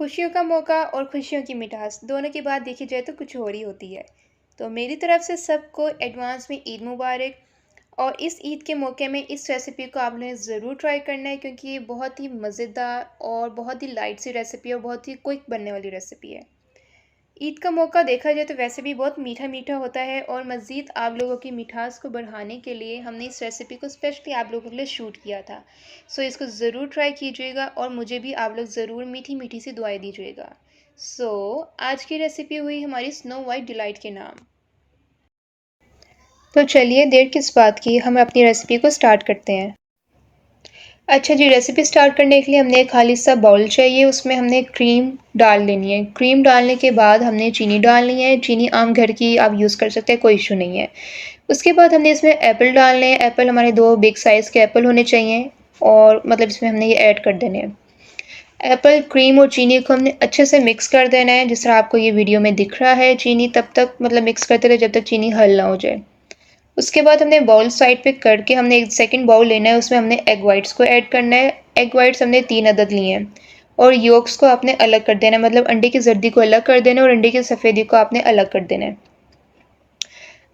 खुशियों का मौका और खुशियों की मिठास दोनों की बात देखी जाए तो कुछ और ही होती है। तो मेरी तरफ से सबको एडवांस में ईद मुबारक। और इस ईद के मौके में इस रेसिपी को आपने ज़रूर ट्राई करना है क्योंकि ये बहुत ही मज़ेदार और बहुत ही लाइट सी रेसिपी है और बहुत ही क्विक बनने वाली रेसिपी है। ईद का मौका देखा जाए तो वैसे भी बहुत मीठा मीठा होता है और मज़ीद आप लोगों की मिठास को बढ़ाने के लिए हमने इस रेसिपी को स्पेशली आप लोगों के लिए शूट किया था। सो इसको ज़रूर ट्राई कीजिएगा और मुझे भी आप लोग ज़रूर मीठी मीठी सी दुआएं दीजिएगा। सो आज की रेसिपी हुई हमारी स्नो वाइट डिलाइट के नाम। तो चलिए देर किस बात की, हम अपनी रेसिपी को स्टार्ट करते हैं। अच्छा जी, रेसिपी स्टार्ट करने के लिए हमने एक खाली सा बाउल चाहिए, उसमें हमने क्रीम डाल लेनी है। क्रीम डालने के बाद हमने चीनी डालनी है। चीनी आम घर की आप यूज़ कर सकते हैं, कोई इशू नहीं है। उसके बाद हमने इसमें एप्पल डालने हैं। एप्पल हमारे 2 बिग साइज़ के एप्पल होने चाहिए और मतलब इसमें हमने ये ऐड कर देने हैं। एप्पल, क्रीम और चीनी को हमने अच्छे से मिक्स कर देना है, जिस तरह आपको ये वीडियो में दिख रहा है। चीनी तब तक मतलब मिक्स करते रहे जब तक चीनी हल ना हो जाए। उसके बाद हमने बाउल साइड पे करके हमने एक सेकंड बाउल लेना है, उसमें हमने एग वाइट्स को ऐड करना है। एग वाइट्स हमने 3 अदद लिए हैं और योक्स को आपने अलग कर देना है, मतलब अंडे की जर्दी को अलग कर देना है और अंडे की सफ़ेदी को आपने अलग कर देना है।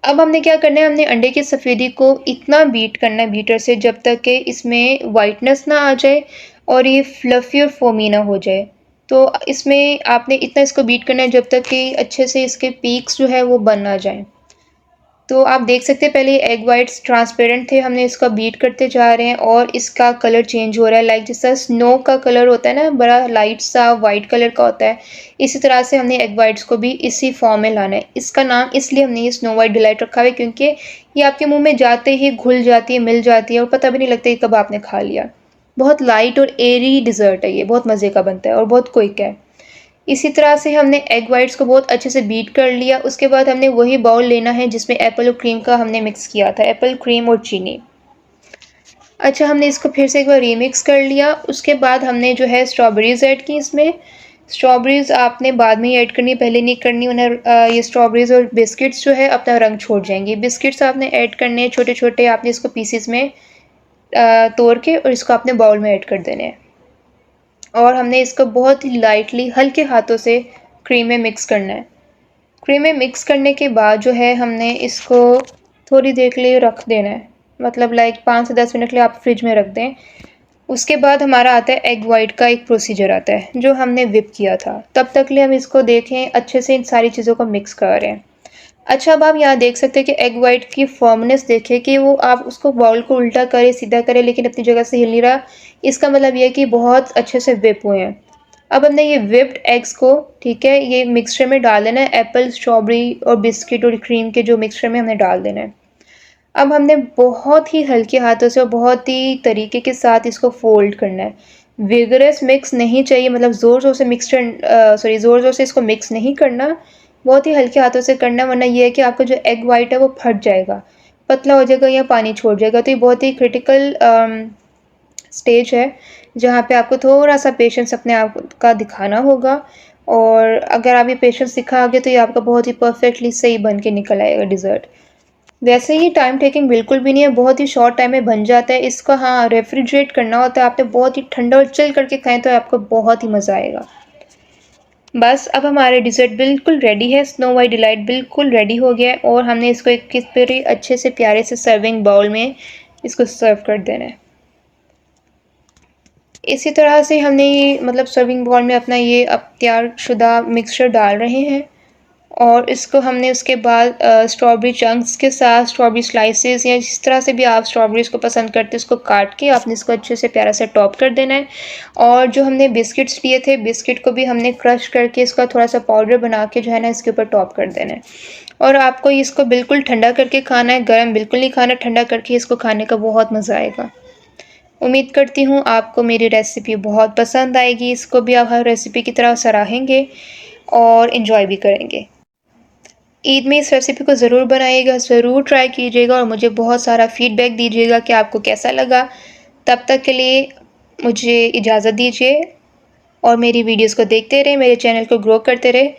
अब हमने क्या करना है, हमने अंडे की सफ़ेदी को इतना बीट करना है बीटर से जब तक कि इसमें वाइटनेस ना आ जाए और ये फ्लफ़ी और फ़ोमी ना हो जाए। तो इसमें आपने इतना इसको बीट करना है जब तक कि अच्छे से इसके पीक्स जो है वो बन ना जाएँ। तो आप देख सकते हैं पहले एग वाइट्स ट्रांसपेरेंट थे, हमने इसका बीट करते जा रहे हैं और इसका कलर चेंज हो रहा है, लाइक जिस तरह स्नो का कलर होता है ना, बड़ा लाइट सा वाइट कलर का होता है। इसी तरह से हमने एग वाइट्स को भी इसी फॉर्म में लाना है। इसका नाम इसलिए हमने ये स्नो वाइट डिलाइट रखा है क्योंकि ये आपके मुंह में जाते ही घुल जाती है, मिल जाती है और पता भी नहीं लगता कि कब आपने खा लिया। बहुत लाइट और एयरी डिज़र्ट है ये, बहुत मज़े का बनता है और बहुत क्विक है। इसी तरह से हमने एग वाइट्स को बहुत अच्छे से बीट कर लिया। उसके बाद हमने वही बाउल लेना है जिसमें एप्पल और क्रीम का हमने मिक्स किया था, एप्पल, क्रीम और चीनी। अच्छा, हमने इसको फिर से एक बार रीमिक्स कर लिया। उसके बाद हमने जो है स्ट्रॉबेरीज़ ऐड की इसमें। स्ट्रॉबेरीज़ आपने बाद में ही ऐड करनी है, पहले नहीं करनी, वरना ये स्ट्रॉबेरीज़ और बिस्किट्स जो है अपना रंग छोड़ जाएंगी। बिस्किट्स आपने ऐड करने हैं छोटे छोटे, आपने इसको पीसीस में तोड़ के और इसको अपने बाउल में ऐड कर देने हैं। और हमने इसको बहुत ही लाइटली हल्के हाथों से क्रीम में मिक्स करना है। क्रीम में मिक्स करने के बाद जो है हमने इसको थोड़ी देर के लिए रख देना है, मतलब लाइक 5 से 10 मिनट के लिए आप फ्रिज में रख दें। उसके बाद हमारा आता है एग वाइट का एक प्रोसीजर आता है जो हमने विप किया था। तब तक लिए हम इसको देखें अच्छे से इन सारी चीज़ों को मिक्स कर रहे हैं। अच्छा, अब आप यहाँ देख सकते हैं कि एग वाइट की फर्मनेस देखें कि वो आप उसको बाउल को उल्टा करें सीधा करें लेकिन अपनी जगह से हिल नहीं रहा। इसका मतलब ये है कि बहुत अच्छे से विप हुए हैं। अब हमने ये विप्ड एग्स को, ठीक है, ये मिक्सचर में डाल देना है। एप्पल, स्ट्रॉबेरी और बिस्किट और क्रीम के जो मिक्सचर में हमने डाल देना है। अब हमने बहुत ही हल्के हाथों से और बहुत ही तरीके के साथ इसको फोल्ड करना है। विगरस मिक्स नहीं चाहिए, मतलब ज़ोर ज़ोर से ज़ोर ज़ोर से इसको मिक्स नहीं करना, बहुत ही हल्के हाथों से करना, वरना ये है कि आपका जो एग वाइट है वो फट जाएगा, पतला हो जाएगा या पानी छोड़ जाएगा। तो ये बहुत ही क्रिटिकल स्टेज है जहाँ पे आपको थोड़ा सा पेशेंस अपने आप का दिखाना होगा। और अगर आप ये पेशेंस दिखाओगे तो ये आपका बहुत ही परफेक्टली सही बन के निकल आएगा डिज़र्ट। वैसे ही टाइम टेकिंग बिल्कुल भी नहीं है, बहुत ही शॉर्ट टाइम में बन जाता है। इसको हाँ रेफ्रिजरेट करना होता है आपने, बहुत ही ठंडा और चिल करके खाएं तो आपको बहुत ही मज़ा आएगा। बस अब हमारे डिज़र्ट बिल्कुल रेडी है, स्नो वाइट डिलाइट बिल्कुल रेडी हो गया है और हमने इसको एक किस पर अच्छे से प्यारे से सर्विंग बाउल में इसको सर्व कर देना है। इसी तरह से हमने ये मतलब सर्विंग बाउल में अपना ये अब तैयार शुदा मिक्सचर डाल रहे हैं और इसको हमने उसके बाद स्ट्रॉबेरी चंक्स के साथ, स्ट्रॉबेरी स्लाइसेस या जिस तरह से भी आप स्ट्रॉबेरीज़ को पसंद करते हैं उसको काट के आपने इसको अच्छे से प्यारा सा टॉप कर देना है। और जो हमने बिस्किट्स लिए थे, बिस्किट को भी हमने क्रश करके इसका थोड़ा सा पाउडर बना के जो है ना इसके ऊपर टॉप कर देना है। और आपको इसको बिल्कुल ठंडा करके खाना है, गर्म बिल्कुल नहीं खाना, ठंडा करके इसको खाने का बहुत मज़ा आएगा। उम्मीद करती हूँ आपको मेरी रेसिपी बहुत पसंद आएगी, इसको भी आप हर रेसिपी की तरह सराहेंगे और इन्जॉय भी करेंगे। ईद में इस रेसिपी को ज़रूर बनाइएगा, ज़रूर ट्राई कीजिएगा और मुझे बहुत सारा फीडबैक दीजिएगा कि आपको कैसा लगा। तब तक के लिए मुझे इजाज़त दीजिए और मेरी वीडियोस को देखते रहें, मेरे चैनल को ग्रो करते रहें।